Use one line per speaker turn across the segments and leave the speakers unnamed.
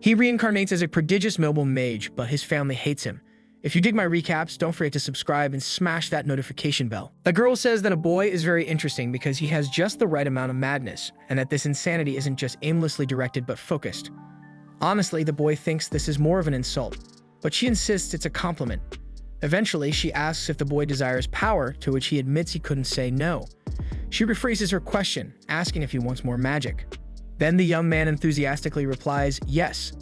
He reincarnates as a prodigious noble mage, but his family hates him. If you dig my recaps, don't forget to subscribe and smash that notification bell. The girl says that a boy is very interesting because he has just the right amount of madness, and that this insanity isn't just aimlessly directed but focused. Honestly, the boy thinks this is more of an insult, but she insists it's a compliment. Eventually, she asks if the boy desires power, to which he admits he couldn't say no. She rephrases her question, asking if he wants more magic. Then the young man enthusiastically replies, yes.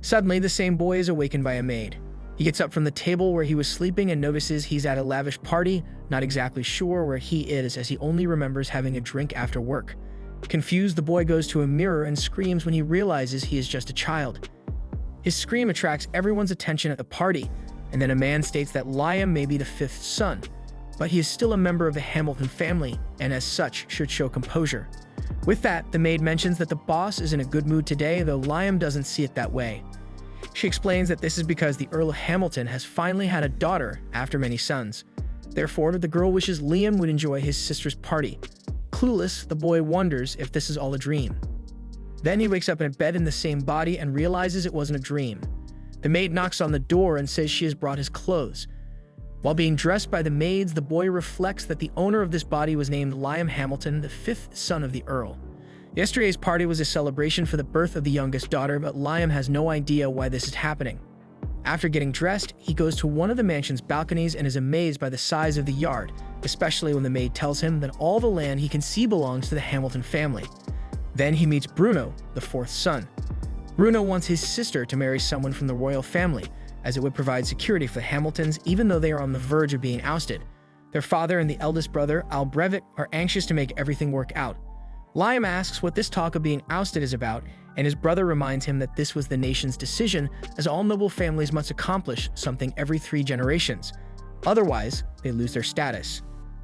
Suddenly, the same boy is awakened by a maid. He gets up from the table where he was sleeping and notices he's at a lavish party, not exactly sure where he is as he only remembers having a drink after work. Confused, the boy goes to a mirror and screams when he realizes he is just a child. His scream attracts everyone's attention at the party, and then a man states that Liam may be the fifth son, but he is still a member of the Hamilton family and as such should show composure. With that, the maid mentions that the boss is in a good mood today, though Liam doesn't see it that way. She explains that this is because the Earl of Hamilton has finally had a daughter after many sons. Therefore, the girl wishes Liam would enjoy his sister's party. Clueless, the boy wonders if this is all a dream. Then he wakes up in bed in the same body and realizes it wasn't a dream. The maid knocks on the door and says she has brought his clothes. While being dressed by the maids, the boy reflects that the owner of this body was named Liam Hamilton, the fifth son of the Earl. Yesterday's party was a celebration for the birth of the youngest daughter, but Liam has no idea why this is happening. After getting dressed, he goes to one of the mansion's balconies and is amazed by the size of the yard, especially when the maid tells him that all the land he can see belongs to the Hamilton family. Then he meets Bruno, the fourth son. Bruno wants his sister to marry someone from the royal family, as it would provide security for the Hamiltons even though they are on the verge of being ousted. Their father and the eldest brother, Albrevet, are anxious to make everything work out. Liam asks what this talk of being ousted is about, and his brother reminds him that this was the nation's decision, as all noble families must accomplish something every 3 generations. Otherwise, they lose their status.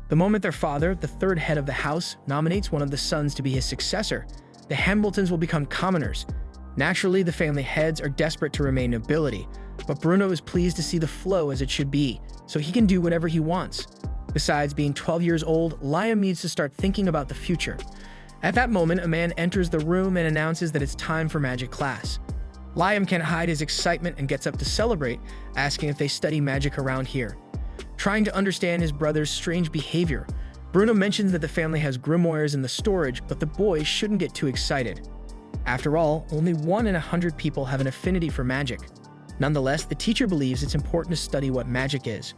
The moment their father, the third head of the house, nominates one of the sons to be his successor, the Hamiltons will become commoners. Naturally, the family heads are desperate to remain nobility, but Bruno is pleased to see the flow as it should be, so he can do whatever he wants. Besides being 12 years old, Liam needs to start thinking about the future. At that moment, a man enters the room and announces that it's time for magic class. Liam can't hide his excitement and gets up to celebrate, asking if they study magic around here. Trying to understand his brother's strange behavior, Bruno mentions that the family has grimoires in the storage, but the boy shouldn't get too excited. After all, only 1 in 100 people have an affinity for magic. Nonetheless, the teacher believes it's important to study what magic is.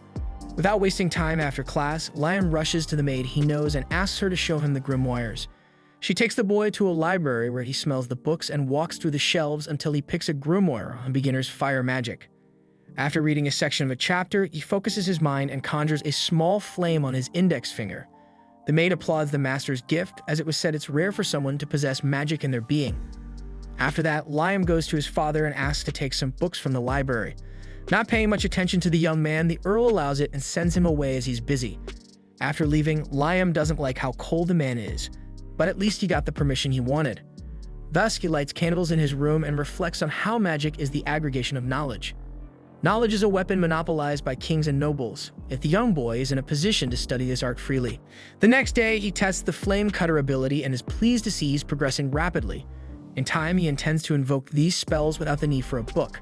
Without wasting time after class, Liam rushes to the maid he knows and asks her to show him the grimoires. She takes the boy to a library where he smells the books and walks through the shelves until he picks a grimoire on beginner's fire magic. After reading a section of a chapter, he focuses his mind and conjures a small flame on his index finger. The maid applauds the master's gift, as it was said it's rare for someone to possess magic in their being. After that, Liam goes to his father and asks to take some books from the library. Not paying much attention to the young man, the Earl allows it and sends him away as he's busy. After leaving, Liam doesn't like how cold the man is, but at least he got the permission he wanted. Thus, he lights candles in his room and reflects on how magic is the aggregation of knowledge. Knowledge is a weapon monopolized by kings and nobles, if the young boy is in a position to study this art freely. The next day, he tests the flame cutter ability and is pleased to see he's progressing rapidly. In time, he intends to invoke these spells without the need for a book.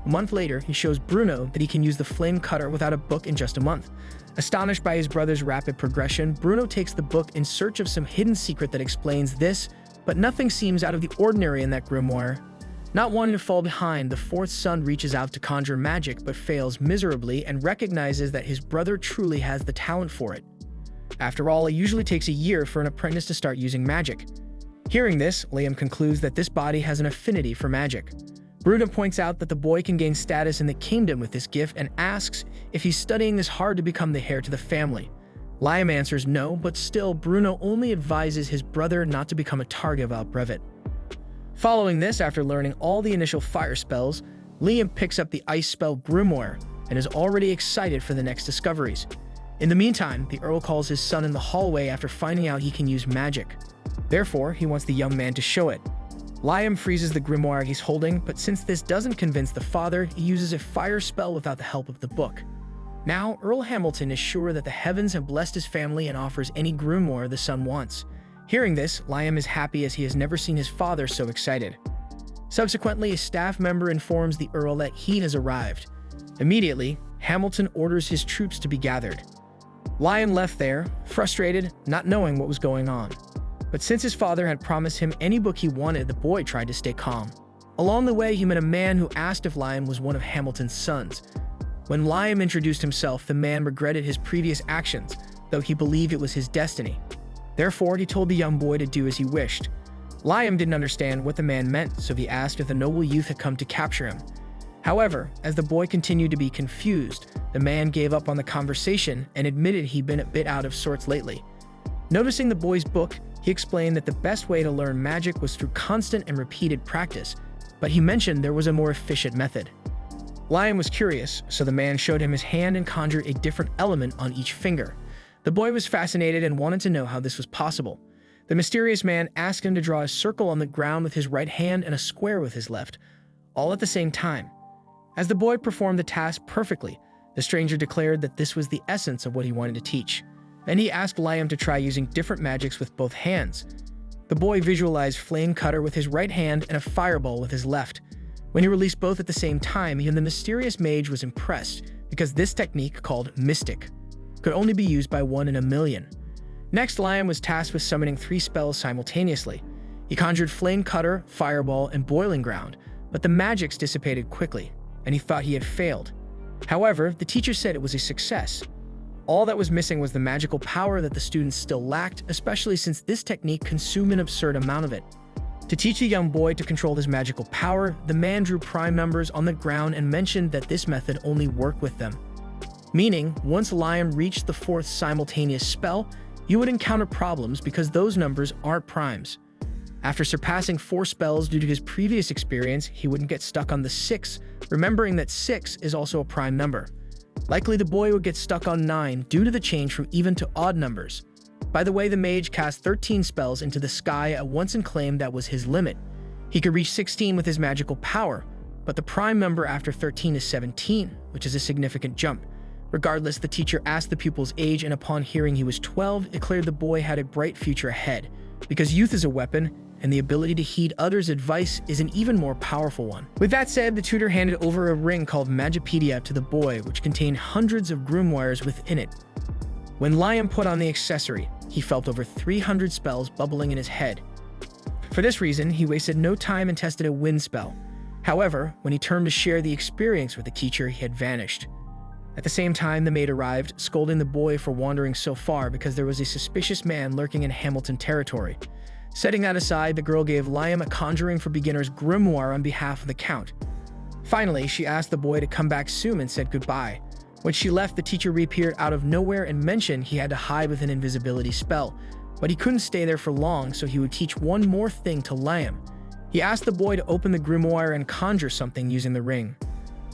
A month later, he shows Bruno that he can use the flame cutter without a book in just a month. Astonished by his brother's rapid progression, Bruno takes the book in search of some hidden secret that explains this, but nothing seems out of the ordinary in that grimoire. Not wanting to fall behind, the fourth son reaches out to conjure magic but fails miserably and recognizes that his brother truly has the talent for it. After all, it usually takes a year for an apprentice to start using magic. Hearing this, Liam concludes that this body has an affinity for magic. Bruno points out that the boy can gain status in the kingdom with this gift and asks if he's studying this hard to become the heir to the family. Liam answers no, but still, Bruno only advises his brother not to become a target of Albrevet. Following this, after learning all the initial fire spells, Liam picks up the ice spell Grimoire and is already excited for the next discoveries. In the meantime, the Earl calls his son in the hallway after finding out he can use magic. Therefore, he wants the young man to show it. Liam freezes the grimoire he's holding, but since this doesn't convince the father, he uses a fire spell without the help of the book. Now, Earl Hamilton is sure that the heavens have blessed his family and offers any grimoire the son wants. Hearing this, Liam is happy as he has never seen his father so excited. Subsequently, a staff member informs the Earl that he has arrived. Immediately, Hamilton orders his troops to be gathered. Liam left there, frustrated, not knowing what was going on. But since his father had promised him any book he wanted, the boy tried to stay calm. Along the way, he met a man who asked if Liam was one of Hamilton's sons. When Liam introduced himself, the man regretted his previous actions, though he believed it was his destiny. Therefore, he told the young boy to do as he wished. Liam didn't understand what the man meant, so he asked if the noble youth had come to capture him. However, as the boy continued to be confused, the man gave up on the conversation and admitted he'd been a bit out of sorts lately. Noticing the boy's book, he explained that the best way to learn magic was through constant and repeated practice, but he mentioned there was a more efficient method. Liam was curious, so the man showed him his hand and conjured a different element on each finger. The boy was fascinated and wanted to know how this was possible. The mysterious man asked him to draw a circle on the ground with his right hand and a square with his left, all at the same time. As the boy performed the task perfectly, the stranger declared that this was the essence of what he wanted to teach. Then he asked Liam to try using different magics with both hands. The boy visualized Flame Cutter with his right hand and a fireball with his left. When he released both at the same time, he and the mysterious mage was impressed because this technique, called Mystic, could only be used by 1 in a million. Next, Liam was tasked with summoning 3 spells simultaneously. He conjured Flame Cutter, Fireball, and Boiling Ground, but the magics dissipated quickly, and he thought he had failed. However, the teacher said it was a success. All that was missing was the magical power that the students still lacked, especially since this technique consumed an absurd amount of it. To teach the young boy to control his magical power, the man drew prime numbers on the ground and mentioned that this method only worked with them. Meaning, once Liam reached the 4th simultaneous spell, you would encounter problems because those numbers aren't primes. After surpassing 4 spells due to his previous experience, he wouldn't get stuck on the 6, remembering that 6 is also a prime number. Likely the boy would get stuck on 9 due to the change from even to odd numbers. By the way, the mage cast 13 spells into the sky at once and claimed that was his limit. He could reach 16 with his magical power, but the prime number after 13 is 17, which is a significant jump. Regardless, the teacher asked the pupil's age, and upon hearing he was 12, declared the boy had a bright future ahead, because youth is a weapon, and the ability to heed others' advice is an even more powerful one. With that said, the tutor handed over a ring called Magipedia to the boy, which contained hundreds of grimoires within it. When Liam put on the accessory, he felt over 300 spells bubbling in his head. For this reason, he wasted no time and tested a wind spell. However, when he turned to share the experience with the teacher, he had vanished. At the same time, the maid arrived, scolding the boy for wandering so far because there was a suspicious man lurking in Hamilton territory. Setting that aside, the girl gave Liam a Conjuring for Beginners grimoire on behalf of the Count. Finally, she asked the boy to come back soon and said goodbye. When she left, the teacher reappeared out of nowhere and mentioned he had to hide with an invisibility spell, but he couldn't stay there for long, so he would teach one more thing to Liam. He asked the boy to open the grimoire and conjure something using the ring.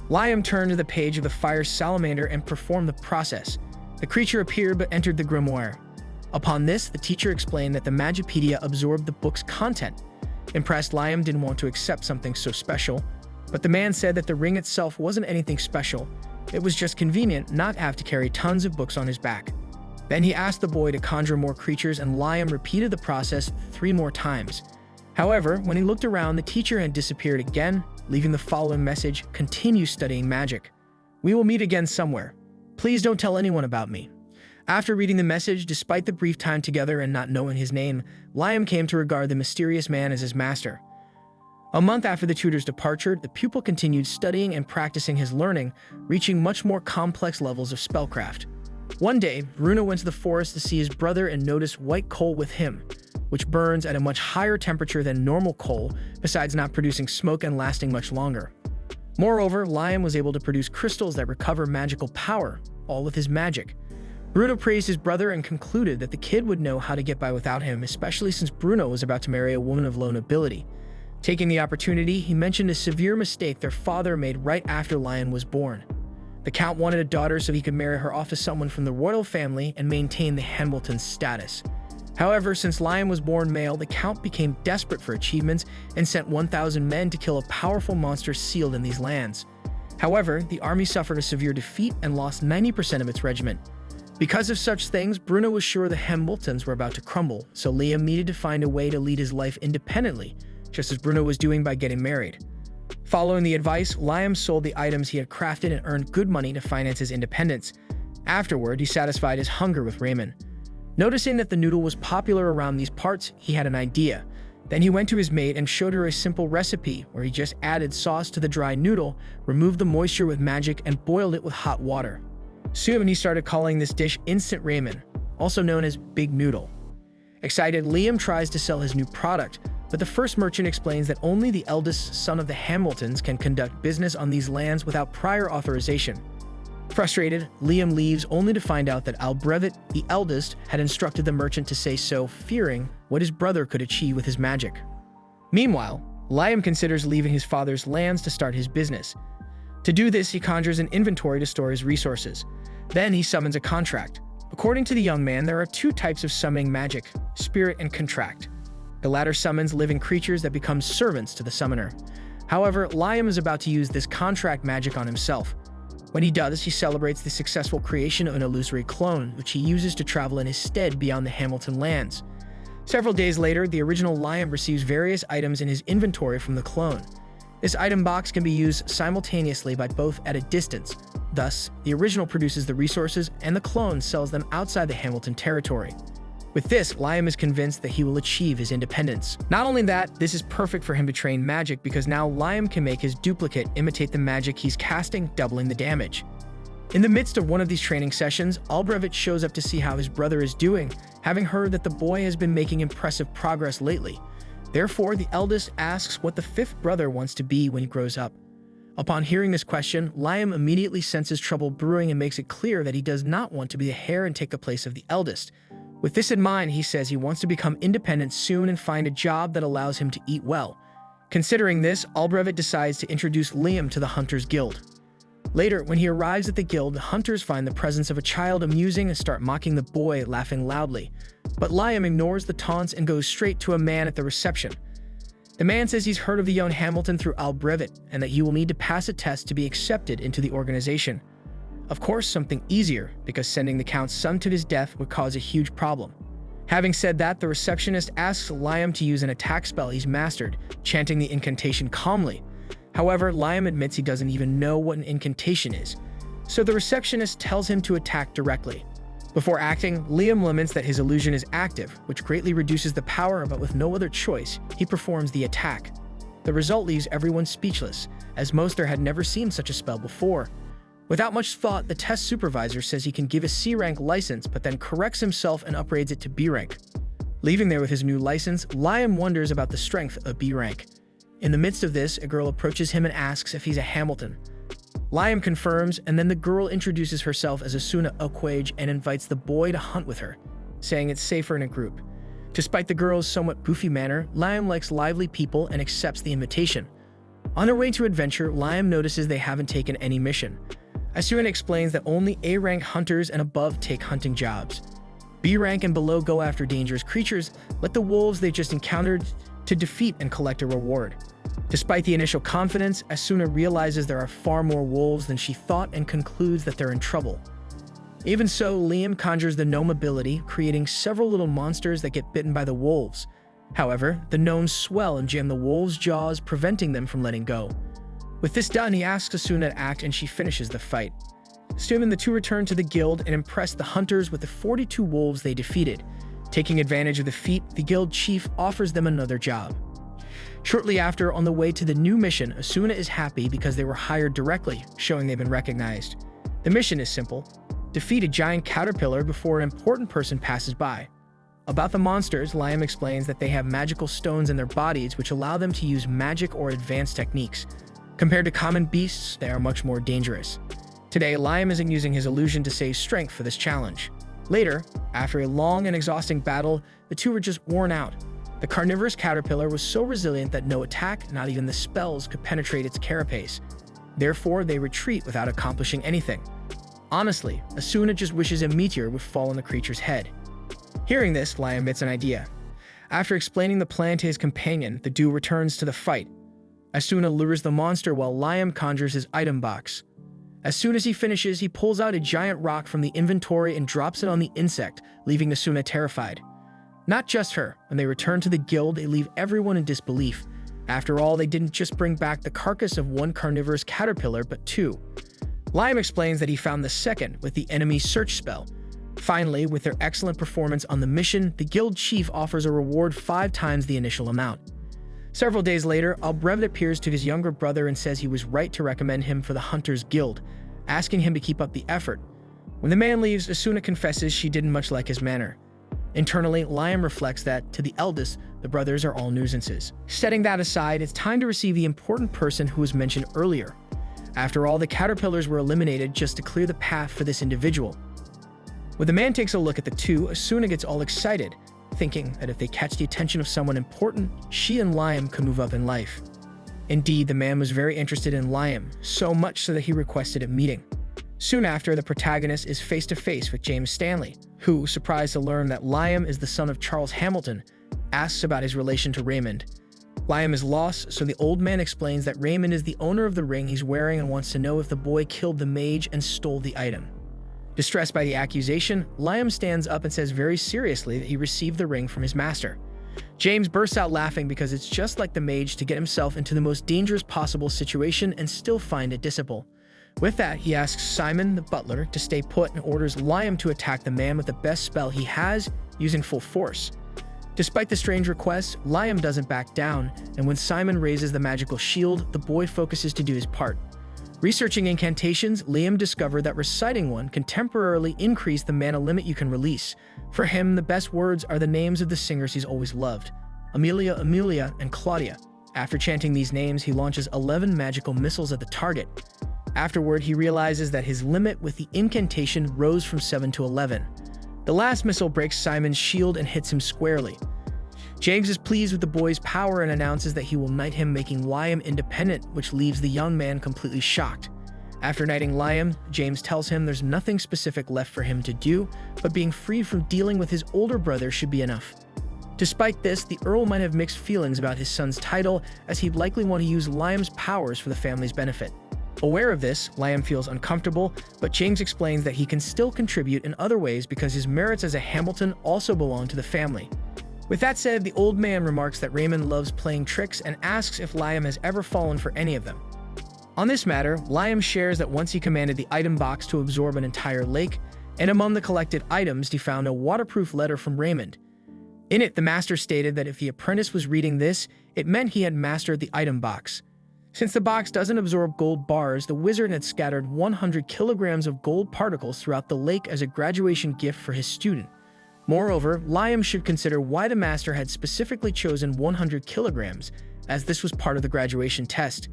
Liam turned to the page of the fire salamander and performed the process. The creature appeared but entered the grimoire. Upon this, the teacher explained that the Magipedia absorbed the book's content. Impressed, Liam didn't want to accept something so special, but the man said that the ring itself wasn't anything special. It was just convenient not to have to carry tons of books on his back. Then he asked the boy to conjure more creatures, and Liam repeated the process 3 more times. However, when he looked around, the teacher had disappeared again, leaving the following message: continue studying magic. We will meet again somewhere. Please don't tell anyone about me. After reading the message, despite the brief time together and not knowing his name, Liam came to regard the mysterious man as his master. A month after the tutor's departure, the pupil continued studying and practicing his learning, reaching much more complex levels of spellcraft. One day, Bruno went to the forest to see his brother and noticed white coal with him, which burns at a much higher temperature than normal coal, besides not producing smoke and lasting much longer. Moreover, Liam was able to produce crystals that recover magical power, all with his magic. Bruno praised his brother and concluded that the kid would know how to get by without him, especially since Bruno was about to marry a woman of low nobility. Taking the opportunity, he mentioned a severe mistake their father made right after Liam was born. The Count wanted a daughter so he could marry her off to someone from the royal family and maintain the Hamilton status. However, since Liam was born male, the Count became desperate for achievements and sent 1,000 men to kill a powerful monster sealed in these lands. However, the army suffered a severe defeat and lost 90% of its regiment. Because of such things, Bruno was sure the Hamiltons were about to crumble, so Liam needed to find a way to lead his life independently, just as Bruno was doing by getting married. Following the advice, Liam sold the items he had crafted and earned good money to finance his independence. Afterward, he satisfied his hunger with ramen. Noticing that the noodle was popular around these parts, he had an idea. Then he went to his mate and showed her a simple recipe where he just added sauce to the dry noodle, removed the moisture with magic, and boiled it with hot water. Soon he started calling this dish instant ramen, also known as Big Noodle. Excited, Liam tries to sell his new product, but the first merchant explains that only the eldest son of the Hamiltons can conduct business on these lands without prior authorization. Frustrated, Liam leaves only to find out that Albrevet, the eldest, had instructed the merchant to say so, fearing what his brother could achieve with his magic. Meanwhile, Liam considers leaving his father's lands to start his business. To do this, he conjures an inventory to store his resources. Then he summons a contract. According to the young man, there are two types of summoning magic: spirit and contract. The latter summons living creatures that become servants to the summoner. However, Liam is about to use this contract magic on himself. When he does, he celebrates the successful creation of an illusory clone, which he uses to travel in his stead beyond the Hamilton lands. Several days later, the original Liam receives various items in his inventory from the clone. This item box can be used simultaneously by both at a distance. Thus, the original produces the resources and the clone sells them outside the Hamilton territory. With this, Liam is convinced that he will achieve his independence. Not only that, this is perfect for him to train magic because now Liam can make his duplicate imitate the magic he's casting, doubling the damage. In the midst of one of these training sessions, Albrevet shows up to see how his brother is doing, having heard that the boy has been making impressive progress lately. Therefore, the eldest asks what the fifth brother wants to be when he grows up. Upon hearing this question, Liam immediately senses trouble brewing and makes it clear that he does not want to be the heir and take the place of the eldest. With this in mind, he says he wants to become independent soon and find a job that allows him to eat well. Considering this, Albrevet decides to introduce Liam to the Hunters Guild. Later, when he arrives at the guild, the hunters find the presence of a child amusing and start mocking the boy, laughing loudly. But Liam ignores the taunts and goes straight to a man at the reception. The man says he's heard of the young Hamilton through Albrevet and that he will need to pass a test to be accepted into the organization. Of course, something easier, because sending the Count's son to his death would cause a huge problem. Having said that, the receptionist asks Liam to use an attack spell he's mastered, chanting the incantation calmly. However, Liam admits he doesn't even know what an incantation is, so the receptionist tells him to attack directly. Before acting, Liam laments that his illusion is active, which greatly reduces the power, but with no other choice, he performs the attack. The result leaves everyone speechless, as most there had never seen such a spell before. Without much thought, the test supervisor says he can give a C-rank license, but then corrects himself and upgrades it to B rank. Leaving there with his new license, Liam wonders about the strength of B rank. In the midst of this, a girl approaches him and asks if he's a Hamilton. Liam confirms, and then the girl introduces herself as Asuna Okwage and invites the boy to hunt with her, saying it's safer in a group. Despite the girl's somewhat goofy manner, Liam likes lively people and accepts the invitation. On their way to adventure, Liam notices they haven't taken any mission. Asuna explains that only A-rank hunters and above take hunting jobs. B-rank and below go after dangerous creatures, like the wolves they just encountered, to defeat and collect a reward. Despite the initial confidence, Asuna realizes there are far more wolves than she thought and concludes that they're in trouble. Even so, Liam conjures the gnome ability, creating several little monsters that get bitten by the wolves. However, the gnomes swell and jam the wolves' jaws, preventing them from letting go. With this done, he asks Asuna to act and she finishes the fight. Soon the two return to the guild and impress the hunters with the 42 wolves they defeated. Taking advantage of the feat, the guild chief offers them another job. Shortly after, on the way to the new mission, Asuna is happy because they were hired directly, showing they've been recognized. The mission is simple: defeat a giant caterpillar before an important person passes by. About the monsters, Liam explains that they have magical stones in their bodies which allow them to use magic or advanced techniques. Compared to common beasts, they are much more dangerous. Today, Liam isn't using his illusion to save strength for this challenge. Later, after a long and exhausting battle, the two were just worn out. The carnivorous caterpillar was so resilient that no attack, not even the spells, could penetrate its carapace. Therefore, they retreat without accomplishing anything. Honestly, Asuna just wishes a meteor would fall on the creature's head. Hearing this, Liam gets an idea. After explaining the plan to his companion, the duo returns to the fight. Asuna lures the monster while Liam conjures his item box. As soon as he finishes, he pulls out a giant rock from the inventory and drops it on the insect, leaving Asuna terrified. Not just her, when they return to the guild, they leave everyone in disbelief. After all, they didn't just bring back the carcass of one carnivorous caterpillar, but two. Liam explains that he found the second with the enemy search spell. Finally, with their excellent performance on the mission, the guild chief offers a reward 5 times the initial amount. Several days later, abridged appears to his younger brother and says he was right to recommend him for the Hunters Guild, asking him to keep up the effort. When the man leaves, Asuna confesses she didn't much like his manner. Internally, Liam reflects that, to the eldest, the brothers are all nuisances. Setting that aside, it's time to receive the important person who was mentioned earlier. After all, the caterpillars were eliminated just to clear the path for this individual. When the man takes a look at the two, Asuna gets all excited, thinking that if they catch the attention of someone important, she and Liam could move up in life. Indeed, the man was very interested in Liam, so much so that he requested a meeting. Soon after, the protagonist is face-to-face with James Stanley, who, surprised to learn that Liam is the son of Charles Hamilton, asks about his relation to Raymond. Liam is lost, so the old man explains that Raymond is the owner of the ring he's wearing and wants to know if the boy killed the mage and stole the item. Distressed by the accusation, Liam stands up and says very seriously that he received the ring from his master. James bursts out laughing because it's just like the mage to get himself into the most dangerous possible situation and still find it dissipable. With that, he asks Simon, the butler, to stay put and orders Liam to attack the man with the best spell he has, using full force. Despite the strange request, Liam doesn't back down, and when Simon raises the magical shield, the boy focuses to do his part. Researching incantations, Liam discovered that reciting one can temporarily increase the mana limit you can release. For him, the best words are the names of the singers he's always loved: Amelia, Amelia, and Claudia. After chanting these names, he launches 11 magical missiles at the target. Afterward, he realizes that his limit with the incantation rose from 7 to 11. The last missile breaks Simon's shield and hits him squarely. James is pleased with the boy's power and announces that he will knight him, making Liam independent, which leaves the young man completely shocked. After knighting Liam, James tells him there's nothing specific left for him to do, but being freed from dealing with his older brother should be enough. Despite this, the Earl might have mixed feelings about his son's title, as he'd likely want to use Liam's powers for the family's benefit. Aware of this, Liam feels uncomfortable, but James explains that he can still contribute in other ways because his merits as a Hamilton also belong to the family. With that said, the old man remarks that Raymond loves playing tricks and asks if Liam has ever fallen for any of them. On this matter, Liam shares that once he commanded the item box to absorb an entire lake, and among the collected items he found a waterproof letter from Raymond. In it, the master stated that if the apprentice was reading this, it meant he had mastered the item box. Since the box doesn't absorb gold bars, the wizard had scattered 100 kilograms of gold particles throughout the lake as a graduation gift for his student. Moreover, Liam should consider why the master had specifically chosen 100 kilograms, as this was part of the graduation test.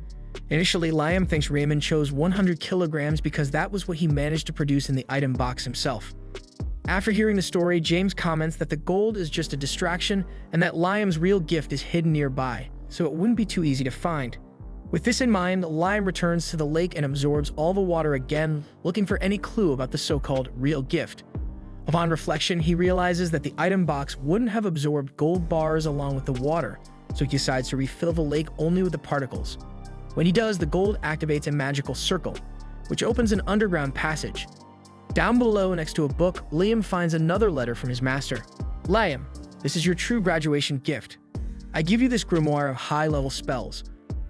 Initially, Liam thinks Raymond chose 100 kilograms because that was what he managed to produce in the item box himself. After hearing the story, James comments that the gold is just a distraction and that Liam's real gift is hidden nearby, so it wouldn't be too easy to find. With this in mind, Liam returns to the lake and absorbs all the water again, looking for any clue about the so-called real gift. Upon reflection, he realizes that the item box wouldn't have absorbed gold bars along with the water, so he decides to refill the lake only with the particles. When he does, the gold activates a magical circle, which opens an underground passage. Down below, next to a book, Liam finds another letter from his master. Liam, this is your true graduation gift. I give you this grimoire of high-level spells.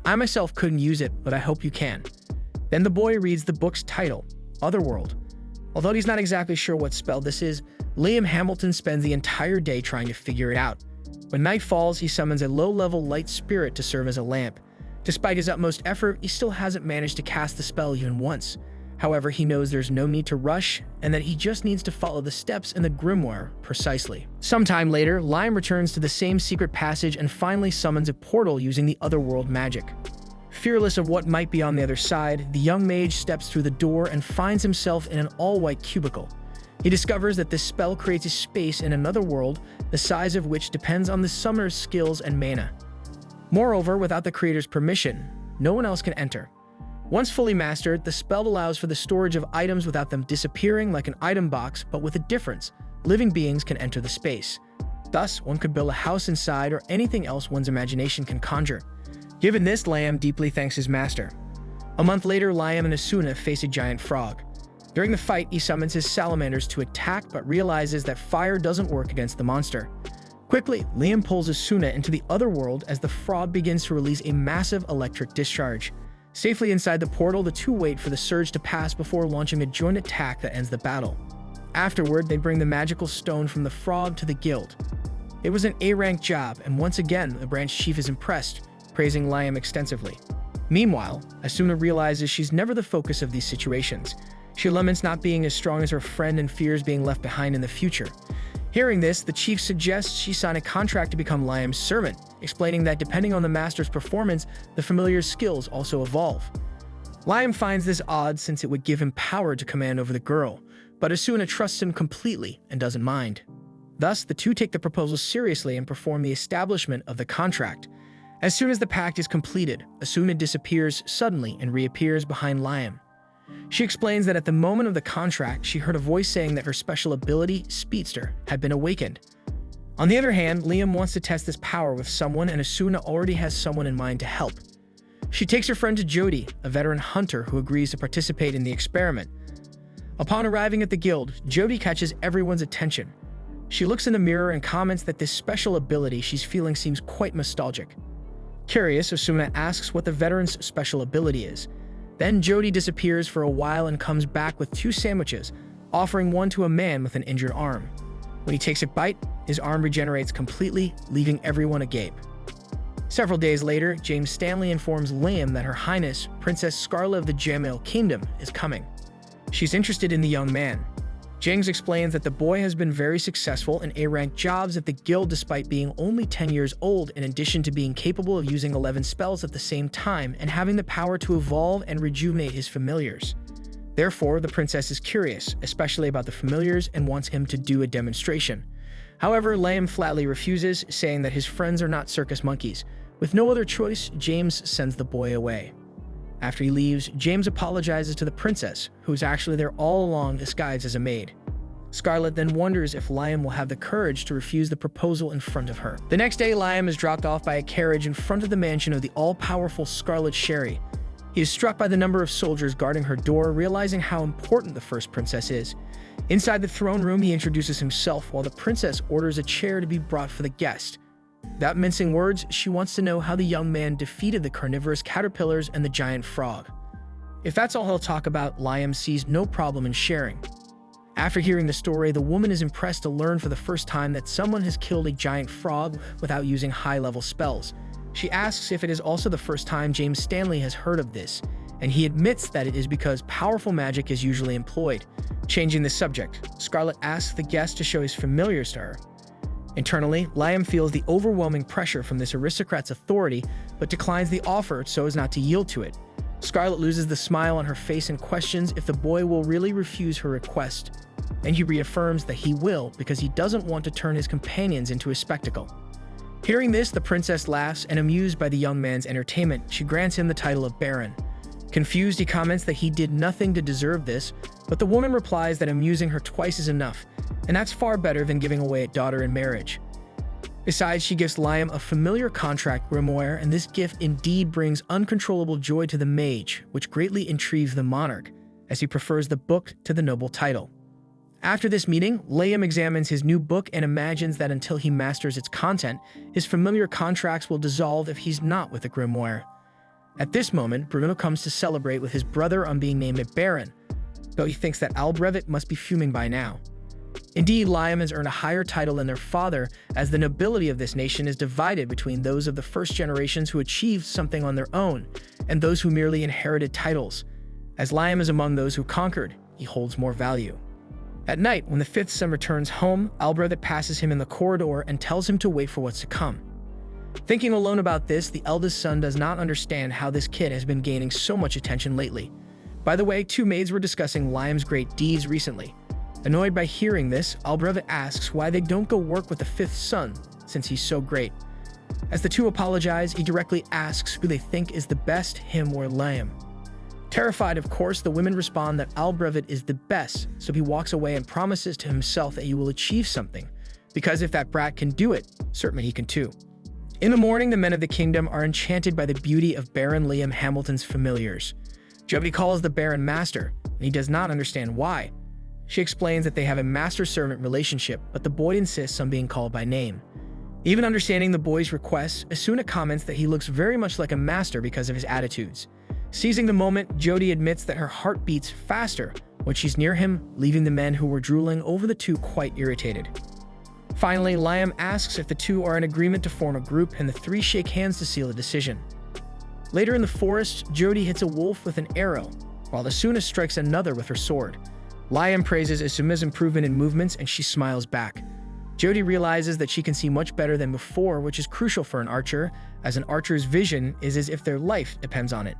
I myself couldn't use it, but I hope you can. Then the boy reads the book's title, Otherworld. Although he's not exactly sure what spell this is, Liam Hamilton spends the entire day trying to figure it out. When night falls, he summons a low-level light spirit to serve as a lamp. Despite his utmost effort, he still hasn't managed to cast the spell even once. However, he knows there's no need to rush, and that he just needs to follow the steps in the grimoire precisely. Sometime later, Liam returns to the same secret passage and finally summons a portal using the Otherworld magic. Fearless of what might be on the other side, the young mage steps through the door and finds himself in an all-white cubicle. He discovers that this spell creates a space in another world, the size of which depends on the summoner's skills and mana. Moreover, without the creator's permission, no one else can enter. Once fully mastered, the spell allows for the storage of items without them disappearing like an item box, but with a difference: living beings can enter the space. Thus, one could build a house inside or anything else one's imagination can conjure. Given this, Liam deeply thanks his master. A month later, Liam and Asuna face a giant frog. During the fight, he summons his salamanders to attack, but realizes that fire doesn't work against the monster. Quickly, Liam pulls Asuna into the other world as the frog begins to release a massive electric discharge. Safely inside the portal, the two wait for the surge to pass before launching a joint attack that ends the battle. Afterward, they bring the magical stone from the frog to the guild. It was an A-rank job, and once again, the branch chief is impressed, praising Liam extensively. Meanwhile, Asuna realizes she's never the focus of these situations. She laments not being as strong as her friend and fears being left behind in the future. Hearing this, the chief suggests she sign a contract to become Liam's servant, explaining that depending on the master's performance, the familiar's skills also evolve. Liam finds this odd since it would give him power to command over the girl, but Asuna trusts him completely and doesn't mind. Thus, the two take the proposal seriously and perform the establishment of the contract. As soon as the pact is completed, Asuna disappears suddenly and reappears behind Liam. She explains that at the moment of the contract, she heard a voice saying that her special ability, Speedster, had been awakened. On the other hand, Liam wants to test this power with someone, and Asuna already has someone in mind to help. She takes her friend to Jody, a veteran hunter who agrees to participate in the experiment. Upon arriving at the guild, Jody catches everyone's attention. She looks in the mirror and comments that this special ability she's feeling seems quite nostalgic. Curious, Asuna asks what the veteran's special ability is. Then Jody disappears for a while and comes back with 2 sandwiches, offering one to a man with an injured arm. When he takes a bite, his arm regenerates completely, leaving everyone agape. Several days later, James Stanley informs Liam that Her Highness, Princess Scarlet of the Jamil Kingdom, is coming. She's interested in the young man. James explains that the boy has been very successful in A-rank jobs at the guild despite being only 10 years old, in addition to being capable of using 11 spells at the same time and having the power to evolve and rejuvenate his familiars. Therefore, the princess is curious, especially about the familiars, and wants him to do a demonstration. However, Liam flatly refuses, saying that his friends are not circus monkeys. With no other choice, James sends the boy away. After he leaves, James apologizes to the princess, who is actually there all along disguised as a maid. Scarlet then wonders if Liam will have the courage to refuse the proposal in front of her. The next day, Liam is dropped off by a carriage in front of the mansion of the all-powerful Scarlet Sherry. He is struck by the number of soldiers guarding her door, realizing how important the first princess is. Inside the throne room, he introduces himself while the princess orders a chair to be brought for the guest. Without mincing words, she wants to know how the young man defeated the carnivorous caterpillars and the giant frog. If that's all he'll talk about, Liam sees no problem in sharing. After hearing the story, the woman is impressed to learn for the first time that someone has killed a giant frog without using high-level spells. She asks if it is also the first time James Stanley has heard of this, and he admits that it is because powerful magic is usually employed. Changing the subject, Scarlet asks the guest to show his familiars to her. Internally, Liam feels the overwhelming pressure from this aristocrat's authority, but declines the offer so as not to yield to it. Scarlet loses the smile on her face and questions if the boy will really refuse her request, and he reaffirms that he will because he doesn't want to turn his companions into a spectacle. Hearing this, the princess laughs, and amused by the young man's entertainment, she grants him the title of Baron. Confused, he comments that he did nothing to deserve this, but the woman replies that amusing her twice is enough, and that's far better than giving away a daughter in marriage. Besides, she gives Liam a familiar contract grimoire, and this gift indeed brings uncontrollable joy to the mage, which greatly intrigues the monarch, as he prefers the book to the noble title. After this meeting, Liam examines his new book and imagines that until he masters its content, his familiar contracts will dissolve if he's not with the grimoire. At this moment, Bruno comes to celebrate with his brother on being named a baron, though he thinks that Albrevet must be fuming by now. Indeed, Liam has earned a higher title than their father, as the nobility of this nation is divided between those of the first generations who achieved something on their own, and those who merely inherited titles. As Liam is among those who conquered, he holds more value. At night, when the fifth son returns home, Albrevet passes him in the corridor and tells him to wait for what's to come. Thinking alone about this, the eldest son does not understand how this kid has been gaining so much attention lately. By the way, 2 maids were discussing Liam's great deeds recently. Annoyed by hearing this, Albrevet asks why they don't go work with the 5th son, since he's so great. As the 2 apologize, he directly asks who they think is the best, him or Liam. Terrified, of course, the women respond that Albrevet is the best, so he walks away and promises to himself that he will achieve something, because if that brat can do it, certainly he can too. In the morning, the men of the kingdom are enchanted by the beauty of Baron Liam Hamilton's familiars. Jody calls the Baron master, and he does not understand why. She explains that they have a master-servant relationship, but the boy insists on being called by name. Even understanding the boy's requests, Asuna comments that he looks very much like a master because of his attitudes. Seizing the moment, Jody admits that her heart beats faster when she's near him, leaving the men who were drooling over the two quite irritated. Finally, Liam asks if the two are in agreement to form a group, and the three shake hands to seal a decision. Later in the forest, Jody hits a wolf with an arrow, while Asuna strikes another with her sword. Liam praises Asuna's improvement in movements, and she smiles back. Jody realizes that she can see much better than before, which is crucial for an archer, as an archer's vision is as if their life depends on it.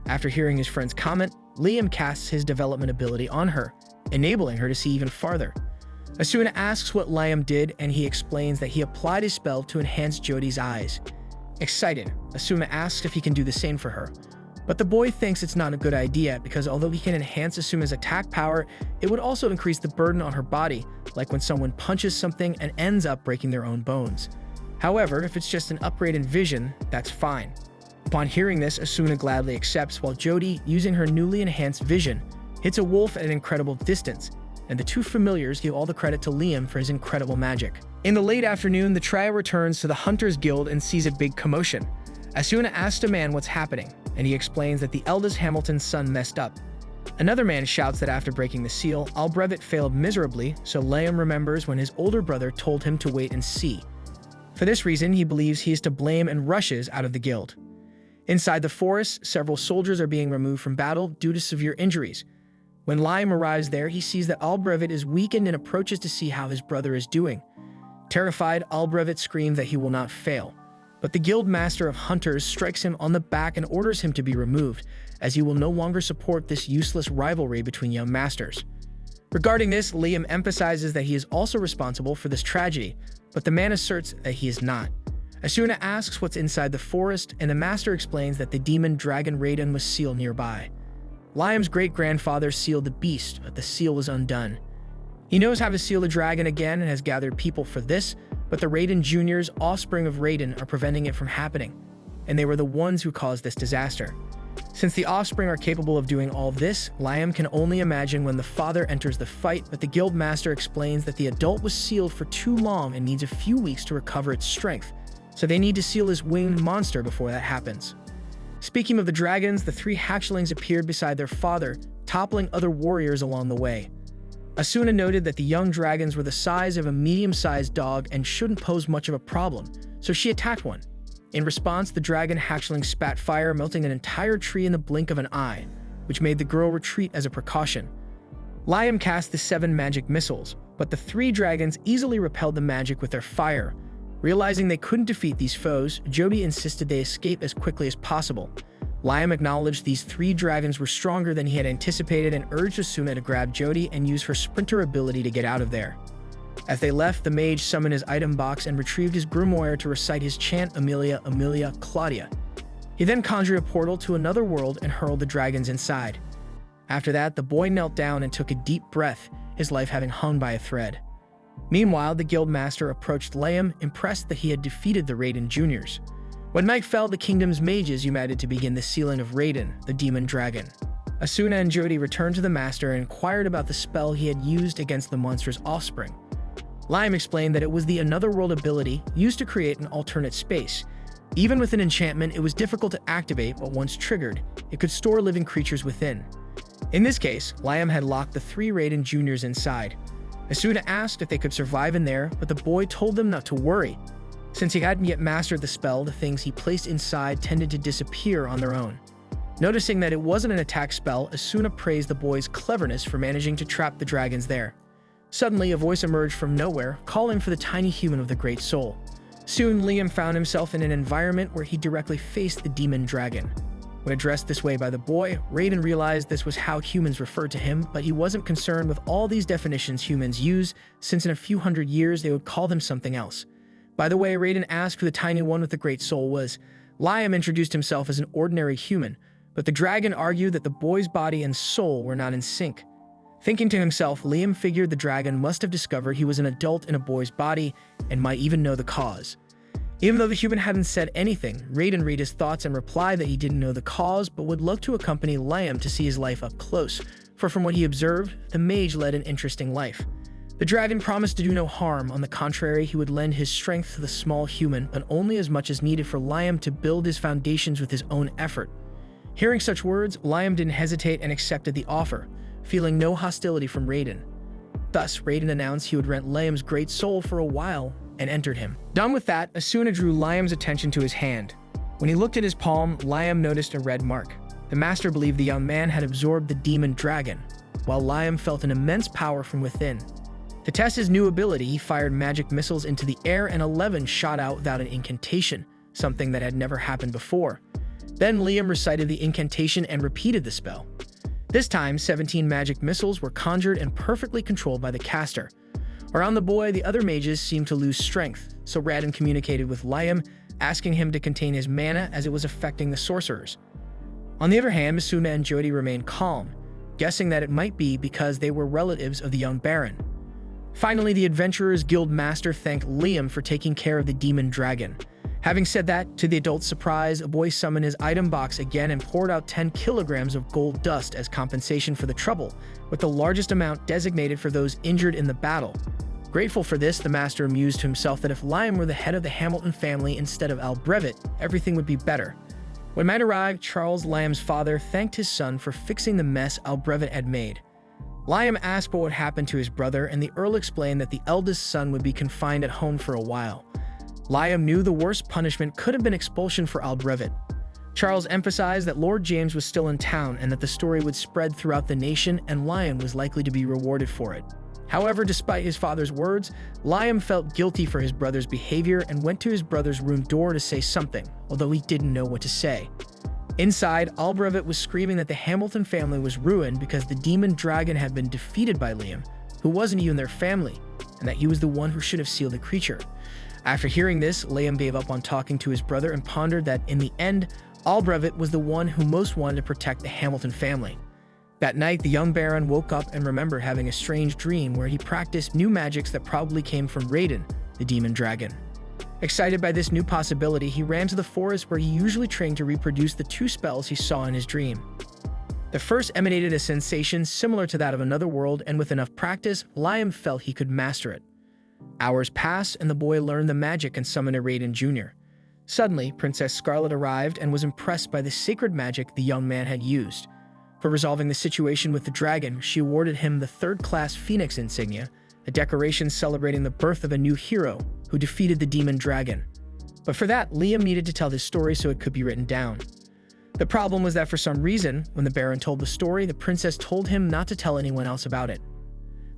After hearing his friend's comment, Liam casts his development ability on her, enabling her to see even farther. Asuna asks what Liam did, and he explains that he applied his spell to enhance Jody's eyes. Excited, Asuna asks if he can do the same for her. But the boy thinks it's not a good idea because although he can enhance Asuna's attack power, it would also increase the burden on her body, like when someone punches something and ends up breaking their own bones. However, if it's just an upgrade in vision, that's fine. Upon hearing this, Asuna gladly accepts, while Jody, using her newly enhanced vision, hits a wolf at an incredible distance, and the two familiars give all the credit to Liam for his incredible magic. In the late afternoon, the trio returns to the Hunters Guild and sees a big commotion. Asuna asks a man what's happening, and he explains that the eldest Hamilton's son messed up. Another man shouts that after breaking the seal, Albrevet failed miserably, so Liam remembers when his older brother told him to wait and see. For this reason, he believes he is to blame and rushes out of the guild. Inside the forest, several soldiers are being removed from battle due to severe injuries. When Liam arrives there, he sees that Albrevet is weakened and approaches to see how his brother is doing. Terrified, Albrevet screams that he will not fail. But the guild master of hunters strikes him on the back and orders him to be removed, as he will no longer support this useless rivalry between young masters. Regarding this, Liam emphasizes that he is also responsible for this tragedy, but the man asserts that he is not. Asuna asks what's inside the forest, and the master explains that the demon dragon Raiden was sealed nearby. Liam's great-grandfather sealed the beast, but the seal was undone. He knows how to seal the dragon again and has gathered people for this, but the Raiden Jr.'s offspring of Raiden are preventing it from happening, and they were the ones who caused this disaster. Since the offspring are capable of doing all this, Liam can only imagine when the father enters the fight, but the guild master explains that the adult was sealed for too long and needs a few weeks to recover its strength, so they need to seal his winged monster before that happens. Speaking of the dragons, the three hatchlings appeared beside their father, toppling other warriors along the way. Asuna noted that the young dragons were the size of a medium-sized dog and shouldn't pose much of a problem, so she attacked one. In response, the dragon hatchling spat fire, melting an entire tree in the blink of an eye, which made the girl retreat as a precaution. Liam cast the 7 magic missiles, but the 3 dragons easily repelled the magic with their fire. Realizing they couldn't defeat these foes, Jody insisted they escape as quickly as possible. Liam acknowledged these 3 dragons were stronger than he had anticipated and urged Asuna to grab Jody and use her sprinter ability to get out of there. As they left, the mage summoned his item box and retrieved his grimoire to recite his chant Amelia, Amelia, Claudia. He then conjured a portal to another world and hurled the dragons inside. After that, the boy knelt down and took a deep breath, his life having hung by a thread. Meanwhile, the guild master approached Liam, impressed that he had defeated the Raiden Juniors. When night fell, the kingdom's mages united to begin the sealing of Raiden, the demon dragon. Asuna and Jody returned to the master and inquired about the spell he had used against the monster's offspring. Liam explained that it was the Another World ability used to create an alternate space. Even with an enchantment, it was difficult to activate, but once triggered, it could store living creatures within. In this case, Liam had locked the 3 Raiden Juniors inside. Asuna asked if they could survive in there, but the boy told them not to worry. Since he hadn't yet mastered the spell, the things he placed inside tended to disappear on their own. Noticing that it wasn't an attack spell, Asuna praised the boy's cleverness for managing to trap the dragons there. Suddenly, a voice emerged from nowhere, calling for the tiny human of the Great Soul. Soon, Liam found himself in an environment where he directly faced the demon dragon. When addressed this way by the boy, Raiden realized this was how humans referred to him, but he wasn't concerned with all these definitions humans use, since in a few hundred years they would call them something else. By the way, Raiden asked who the tiny one with the great soul was. Liam introduced himself as an ordinary human, but the dragon argued that the boy's body and soul were not in sync. Thinking to himself, Liam figured the dragon must have discovered he was an adult in a boy's body and might even know the cause. Even though the human hadn't said anything, Raiden read his thoughts and replied that he didn't know the cause but would love to accompany Liam to see his life up close, for from what he observed, the mage led an interesting life. The dragon promised to do no harm. On the contrary, he would lend his strength to the small human, but only as much as needed for Liam to build his foundations with his own effort. Hearing such words, Liam didn't hesitate and accepted the offer, feeling no hostility from Raiden. Thus, Raiden announced he would rent Liam's great soul for a while and entered him. Done with that, Asuna drew Liam's attention to his hand. When he looked at his palm, Liam noticed a red mark. The master believed the young man had absorbed the demon dragon, while Liam felt an immense power from within. To test his new ability, he fired magic missiles into the air and 11 shot out without an incantation, something that had never happened before. Then Liam recited the incantation and repeated the spell. This time, 17 magic missiles were conjured and perfectly controlled by the caster. Around the boy, the other mages seemed to lose strength, so Raiden communicated with Liam, asking him to contain his mana as it was affecting the sorcerers. On the other hand, Misuna and Jody remained calm, guessing that it might be because they were relatives of the young baron. Finally, the Adventurers Guild Master thanked Liam for taking care of the demon dragon. Having said that, to the adult's surprise, a boy summoned his item box again and poured out 10 kilograms of gold dust as compensation for the trouble, with the largest amount designated for those injured in the battle. Grateful for this, the master amused himself that if Liam were the head of the Hamilton family instead of Albrevet, everything would be better. When night arrived, Charles, Liam's father, thanked his son for fixing the mess Albrevet had made. Liam asked what would happen to his brother, and the Earl explained that the eldest son would be confined at home for a while. Liam knew the worst punishment could have been expulsion for Albrevet. Charles emphasized that Lord James was still in town and that the story would spread throughout the nation and Liam was likely to be rewarded for it. However, despite his father's words, Liam felt guilty for his brother's behavior and went to his brother's room door to say something, although he didn't know what to say. Inside, Albrevet was screaming that the Hamilton family was ruined because the demon dragon had been defeated by Liam, who wasn't even their family, and that he was the one who should have sealed the creature. After hearing this, Liam gave up on talking to his brother and pondered that, in the end, Albrevet was the one who most wanted to protect the Hamilton family. That night, the young baron woke up and remembered having a strange dream where he practiced new magics that probably came from Raiden, the demon dragon. Excited by this new possibility, he ran to the forest where he usually trained to reproduce the 2 spells he saw in his dream. The first emanated a sensation similar to that of another world, and with enough practice, Liam felt he could master it. Hours passed, and the boy learned the magic and summoned a Raiden Jr. Suddenly, Princess Scarlet arrived and was impressed by the sacred magic the young man had used. For resolving the situation with the dragon, she awarded him the 3rd-class Phoenix insignia, a decoration celebrating the birth of a new hero who defeated the demon dragon. But for that, Liam needed to tell this story so it could be written down. The problem was that for some reason, when the Baron told the story, the princess told him not to tell anyone else about it.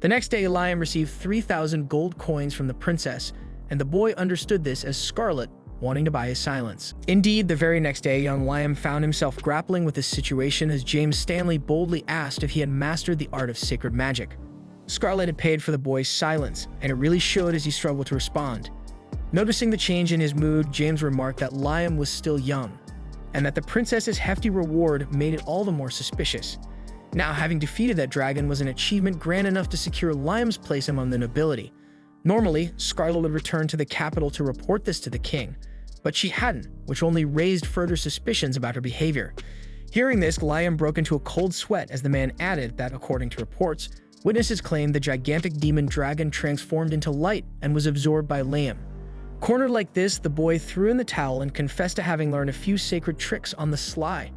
The next day, Liam received 3,000 gold coins from the princess, and the boy understood this as Scarlet wanting to buy his silence. Indeed, the very next day, young Liam found himself grappling with this situation as James Stanley boldly asked if he had mastered the art of sacred magic. Scarlet had paid for the boy's silence, and it really showed as he struggled to respond. Noticing the change in his mood, James remarked that Liam was still young, and that the princess's hefty reward made it all the more suspicious. Now, having defeated that dragon was an achievement grand enough to secure Liam's place among the nobility. Normally, Scarlet would return to the capital to report this to the king, but she hadn't, which only raised further suspicions about her behavior. Hearing this, Liam broke into a cold sweat as the man added that, according to reports, witnesses claimed the gigantic demon dragon transformed into light and was absorbed by Liam. Cornered like this, the boy threw in the towel and confessed to having learned a few sacred tricks on the sly.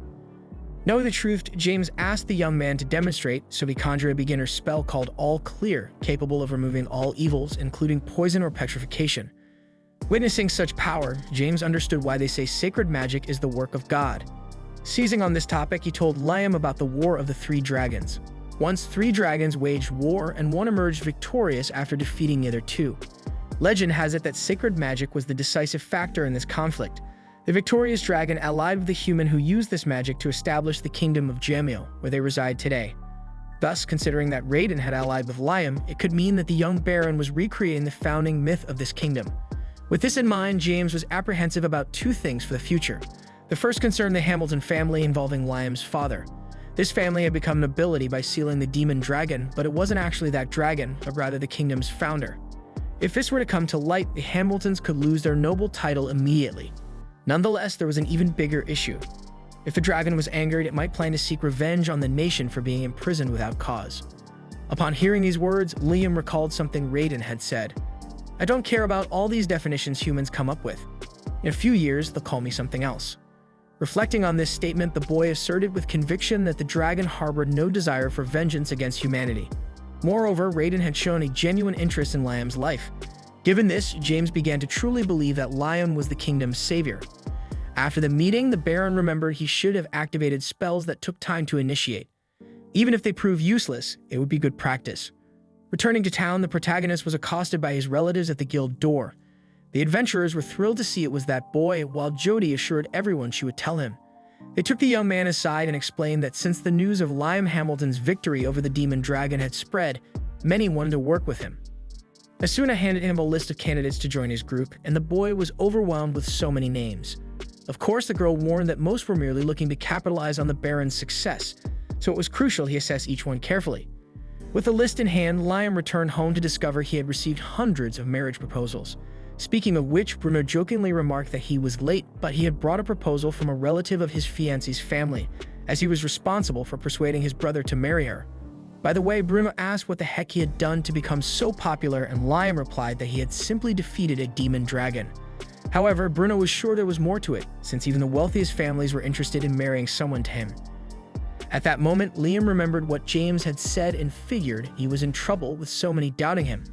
Knowing the truth, James asked the young man to demonstrate, so he conjured a beginner's spell called All Clear, capable of removing all evils, including poison or petrification. Witnessing such power, James understood why they say sacred magic is the work of God. Seizing on this topic, he told Liam about the War of the 3 Dragons. Once 3 dragons waged war, and one emerged victorious after defeating the other 2. Legend has it that sacred magic was the decisive factor in this conflict. The victorious dragon allied with the human who used this magic to establish the kingdom of Jamil, where they reside today. Thus, considering that Raiden had allied with Liam, it could mean that the young baron was recreating the founding myth of this kingdom. With this in mind, James was apprehensive about 2 things for the future. The first concerned the Hamilton family involving Liam's father. This family had become nobility by sealing the demon dragon, but it wasn't actually that dragon, but rather the kingdom's founder. If this were to come to light, the Hamiltons could lose their noble title immediately. Nonetheless, there was an even bigger issue. If the dragon was angered, it might plan to seek revenge on the nation for being imprisoned without cause. Upon hearing these words, Liam recalled something Raiden had said. "I don't care about all these definitions humans come up with. In a few years, they'll call me something else." Reflecting on this statement, the boy asserted with conviction that the dragon harbored no desire for vengeance against humanity. Moreover, Raiden had shown a genuine interest in Liam's life. Given this, James began to truly believe that Liam was the kingdom's savior. After the meeting, the Baron remembered he should have activated spells that took time to initiate. Even if they proved useless, it would be good practice. Returning to town, the protagonist was accosted by his relatives at the guild door. The adventurers were thrilled to see it was that boy, while Jody assured everyone she would tell him. They took the young man aside and explained that since the news of Liam Hamilton's victory over the demon dragon had spread, many wanted to work with him. Asuna handed him a list of candidates to join his group, and the boy was overwhelmed with so many names. Of course, the girl warned that most were merely looking to capitalize on the Baron's success, so it was crucial he assess each one carefully. With the list in hand, Liam returned home to discover he had received hundreds of marriage proposals. Speaking of which, Bruno jokingly remarked that he was late, but he had brought a proposal from a relative of his fiancée's family, as he was responsible for persuading his brother to marry her. By the way, Bruno asked what the heck he had done to become so popular, and Liam replied that he had simply defeated a demon dragon. However, Bruno was sure there was more to it, since even the wealthiest families were interested in marrying someone to him. At that moment, Liam remembered what James had said and figured he was in trouble with so many doubting him.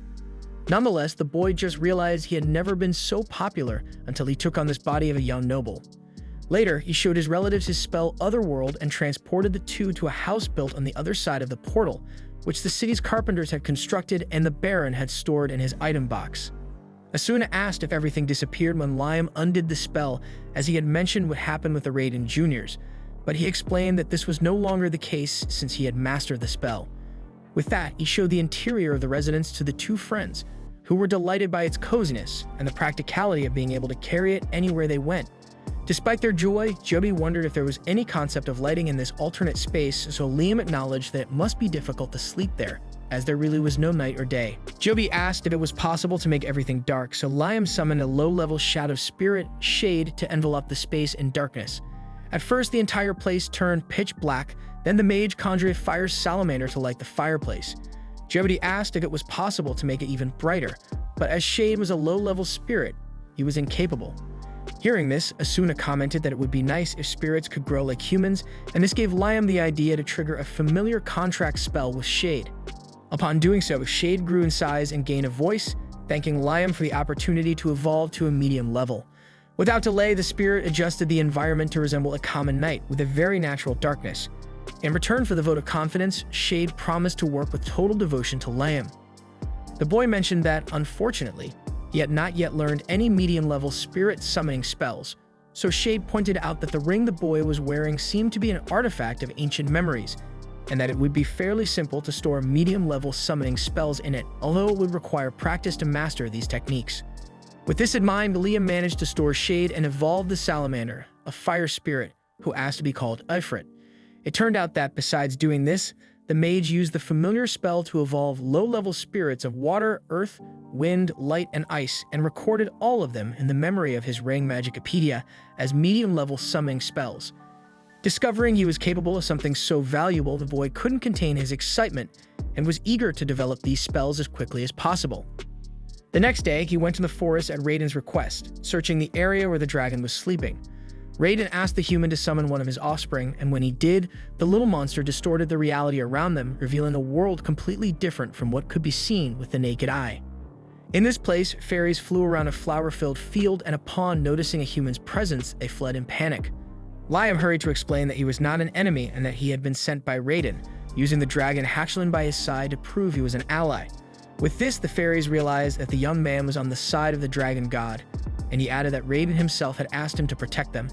Nonetheless, the boy just realized he had never been so popular until he took on this body of a young noble. Later, he showed his relatives his spell Otherworld and transported the two to a house built on the other side of the portal, which the city's carpenters had constructed and the Baron had stored in his item box. Asuna asked if everything disappeared when Liam undid the spell, as he had mentioned would happen with the Raiden Juniors, but he explained that this was no longer the case since he had mastered the spell. With that, he showed the interior of the residence to the two friends, who were delighted by its coziness and the practicality of being able to carry it anywhere they went. Despite their joy, Joby wondered if there was any concept of lighting in this alternate space, so Liam acknowledged that it must be difficult to sleep there, as there really was no night or day. Joby asked if it was possible to make everything dark, so Liam summoned a low-level shadow spirit, Shade, to envelop the space in darkness. At first, the entire place turned pitch black, then the mage conjured a fire salamander to light the fireplace. Joby asked if it was possible to make it even brighter, but as Shade was a low-level spirit, he was incapable. Hearing this, Asuna commented that it would be nice if spirits could grow like humans, and this gave Liam the idea to trigger a familiar contract spell with Shade. Upon doing so, Shade grew in size and gained a voice, thanking Liam for the opportunity to evolve to a medium level. Without delay, the spirit adjusted the environment to resemble a common night with a very natural darkness. In return for the vote of confidence, Shade promised to work with total devotion to Liam. The boy mentioned that, unfortunately, he had not yet learned any medium-level spirit summoning spells, so Shade pointed out that the ring the boy was wearing seemed to be an artifact of ancient memories, and that it would be fairly simple to store medium-level summoning spells in it, although it would require practice to master these techniques. With this in mind, Liam managed to store Shade and evolve the salamander, a fire spirit, who asked to be called Ifrit. It turned out that, besides doing this, the mage used the familiar spell to evolve low-level spirits of water, earth, wind, light, and ice, and recorded all of them in the memory of his ring Magicopedia as medium-level summoning spells. Discovering he was capable of something so valuable, the boy couldn't contain his excitement and was eager to develop these spells as quickly as possible. The next day, he went to the forest at Raiden's request, searching the area where the dragon was sleeping. Raiden asked the human to summon one of his offspring, and when he did, the little monster distorted the reality around them, revealing a world completely different from what could be seen with the naked eye. In this place, fairies flew around a flower-filled field, and upon noticing a human's presence, they fled in panic. Liam hurried to explain that he was not an enemy and that he had been sent by Raiden, using the dragon hatchling by his side to prove he was an ally. With this, the fairies realized that the young man was on the side of the dragon god, and he added that Raiden himself had asked him to protect them.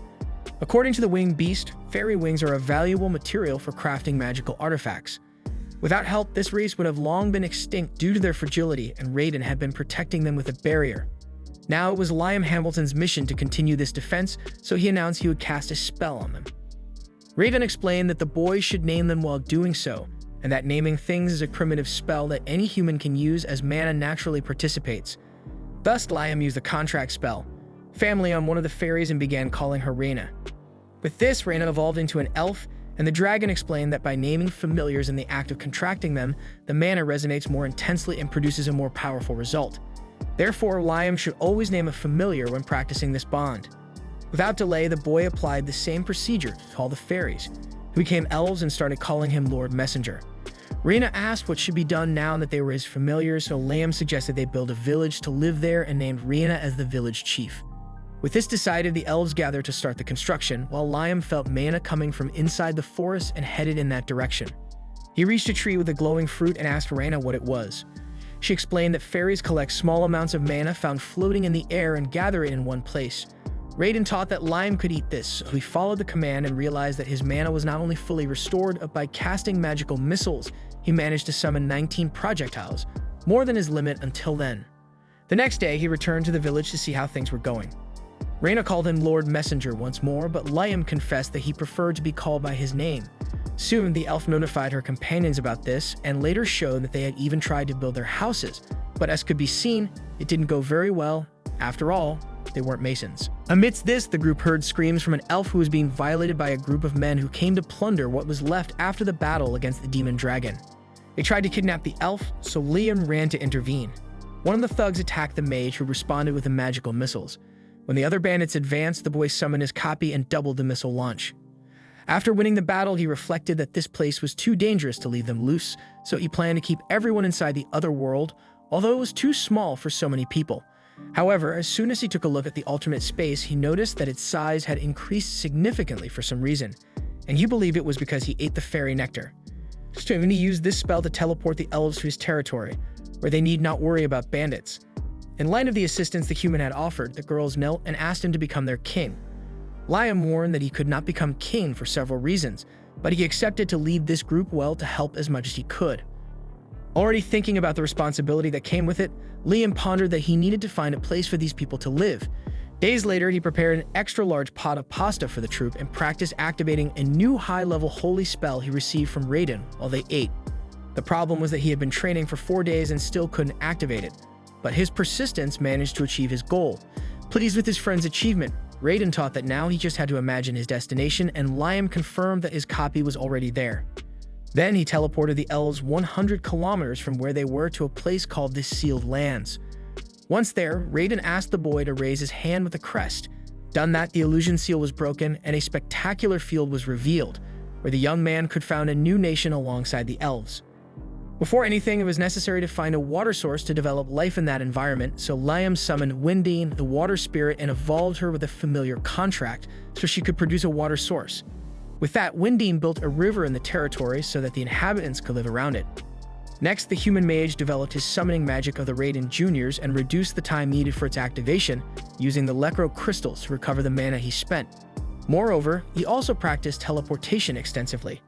According to the winged beast, fairy wings are a valuable material for crafting magical artifacts. Without help, this race would have long been extinct due to their fragility, and Raiden had been protecting them with a barrier. Now it was Liam Hamilton's mission to continue this defense, so he announced he would cast a spell on them. Raiden explained that the boys should name them while doing so, and that naming things is a primitive spell that any human can use as mana naturally participates. Thus, Liam used the contract spell, family on one of the fairies, and began calling her Reina. With this, Reina evolved into an elf, and the dragon explained that by naming familiars in the act of contracting them, the mana resonates more intensely and produces a more powerful result. Therefore, Liam should always name a familiar when practicing this bond. Without delay, the boy applied the same procedure to all the fairies, who became elves and started calling him Lord Messenger. Rena asked what should be done now that they were his familiars, so Liam suggested they build a village to live there and named Rena as the village chief. With this decided, the elves gathered to start the construction, while Liam felt mana coming from inside the forest and headed in that direction. He reached a tree with a glowing fruit and asked Rena what it was. She explained that fairies collect small amounts of mana found floating in the air and gather it in one place. Raiden taught that Liam could eat this, so he followed the command and realized that his mana was not only fully restored, but by casting magical missiles, he managed to summon 19 projectiles, more than his limit until then. The next day, he returned to the village to see how things were going. Rena called him Lord Messenger once more, but Liam confessed that he preferred to be called by his name. Soon, the elf notified her companions about this, and later showed that they had even tried to build their houses, but as could be seen, it didn't go very well. After all, they weren't masons. Amidst this, the group heard screams from an elf who was being violated by a group of men who came to plunder what was left after the battle against the demon dragon. They tried to kidnap the elf, so Liam ran to intervene. One of the thugs attacked the mage, who responded with the magical missiles. When the other bandits advanced, the boy summoned his copy and doubled the missile launch. After winning the battle, he reflected that this place was too dangerous to leave them loose, so he planned to keep everyone inside the other world, although it was too small for so many people. However, as soon as he took a look at the alternate space, he noticed that its size had increased significantly for some reason, and he believed it was because he ate the fairy nectar. Soon he used this spell to teleport the elves to his territory, where they need not worry about bandits. In light of the assistance the human had offered, the girls knelt and asked him to become their king. Liam warned that he could not become king for several reasons, but he accepted to lead this group well to help as much as he could. Already thinking about the responsibility that came with it, Liam pondered that he needed to find a place for these people to live. Days later, he prepared an extra-large pot of pasta for the troop and practiced activating a new high-level holy spell he received from Raiden while they ate. The problem was that he had been training for 4 days and still couldn't activate it, but his persistence managed to achieve his goal. Pleased with his friend's achievement, Raiden taught that now he just had to imagine his destination, and Liam confirmed that his copy was already there. Then he teleported the elves 100 kilometers from where they were to a place called the Sealed Lands. Once there, Raiden asked the boy to raise his hand with a crest. Done that, the illusion seal was broken and a spectacular field was revealed, where the young man could found a new nation alongside the elves. Before anything, it was necessary to find a water source to develop life in that environment, so Liam summoned Windine, the water spirit, and evolved her with a familiar contract so she could produce a water source. With that, Windine built a river in the territory so that the inhabitants could live around it. Next, the human mage developed his summoning magic of the Raiden Juniors and reduced the time needed for its activation, using the Lecro crystals to recover the mana he spent. Moreover, he also practiced teleportation extensively.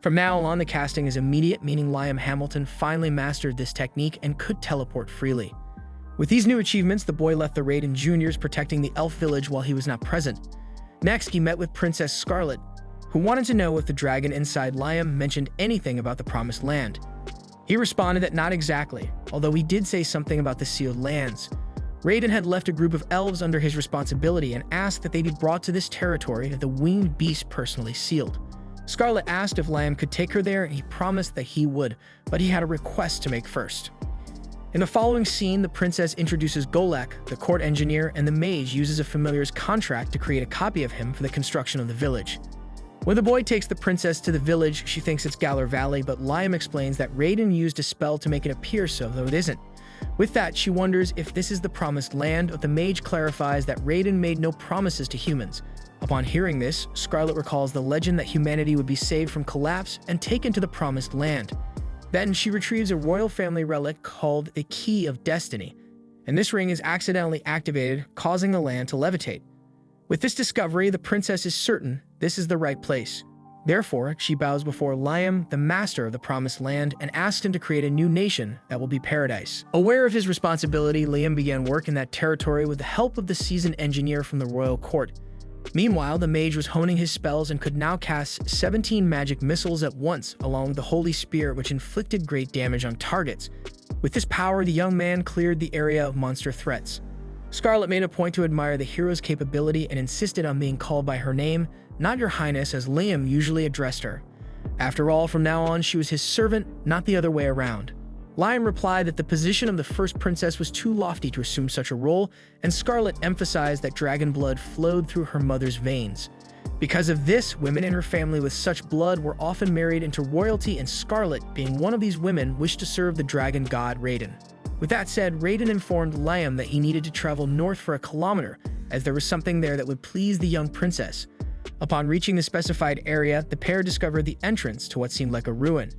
From now on, the casting is immediate, meaning Liam Hamilton finally mastered this technique and could teleport freely. With these new achievements, the boy left the Raiden Juniors protecting the elf village while he was not present. Next, he met with Princess Scarlet, who wanted to know if the dragon inside Liam mentioned anything about the Promised Land. He responded that not exactly, although he did say something about the Sealed Lands. Raiden had left a group of elves under his responsibility and asked that they be brought to this territory that the winged beast personally sealed. Scarlet asked if Liam could take her there, and he promised that he would, but he had a request to make first. In the following scene, the princess introduces Golek, the court engineer, and the mage uses a familiar's contract to create a copy of him for the construction of the village. When the boy takes the princess to the village, she thinks it's Galar Valley, but Liam explains that Raiden used a spell to make it appear so, though it isn't. With that, she wonders if this is the Promised Land, but the mage clarifies that Raiden made no promises to humans. Upon hearing this, Scarlet recalls the legend that humanity would be saved from collapse and taken to the Promised Land. Then she retrieves a royal family relic called the Key of Destiny, and this ring is accidentally activated, causing the land to levitate. With this discovery, the princess is certain this is the right place. Therefore, she bows before Liam, the master of the Promised Land, and asks him to create a new nation that will be paradise. Aware of his responsibility, Liam began work in that territory with the help of the seasoned engineer from the royal court. Meanwhile, the mage was honing his spells and could now cast 17 magic missiles at once, along with the Holy Spirit, which inflicted great damage on targets. With this power, the young man cleared the area of monster threats. Scarlet made a point to admire the hero's capability and insisted on being called by her name, not your highness, as Liam usually addressed her. After all, from now on, she was his servant, not the other way around. Liam replied that the position of the first princess was too lofty to assume such a role, and Scarlet emphasized that dragon blood flowed through her mother's veins. Because of this, women in her family with such blood were often married into royalty, and Scarlet, being one of these women, wished to serve the dragon god Raiden. With that said, Raiden informed Liam that he needed to travel north for a kilometer, as there was something there that would please the young princess. Upon reaching the specified area, the pair discovered the entrance to what seemed like a ruin.